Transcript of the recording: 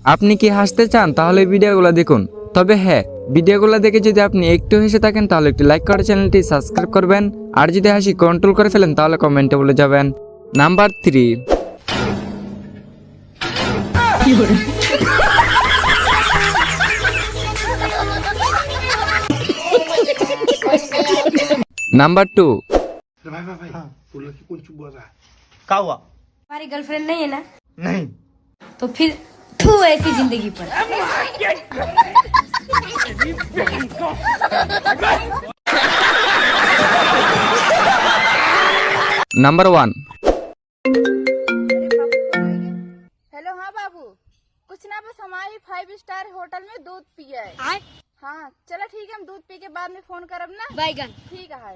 আপনি কি হাসতে চান তাহলে ভিডিওগুলো দেখুন। তবে হ্যাঁ, ভিডিওগুলো দেখে যদি আপনি একটু হেসে থাকেন তাহলে একটু লাইক করে চ্যানেলটি সাবস্ক্রাইব করবেন। আর যদি হাসি কন্ট্রোল করে ফেলেন তাহলে কমেন্টে বলে যাবেন। নাম্বার 3। नंबर 2। भाई भाई भाई बोलो कि कौन चुप बोल रहा है? क्या हुआ? हमारी गर्लफ्रेंड नहीं है ना, नहीं। तो फिर तू ऐसी जिंदगी पर। नंबर 1। हेलो, हाँ बाबू, कुछ ना बस हमारी 5 स्टार होटल में दूध पिया है। हाँ चलो ठीक है, हम दूध पी के बाद में फोन करब ना। बैगन ठीक है।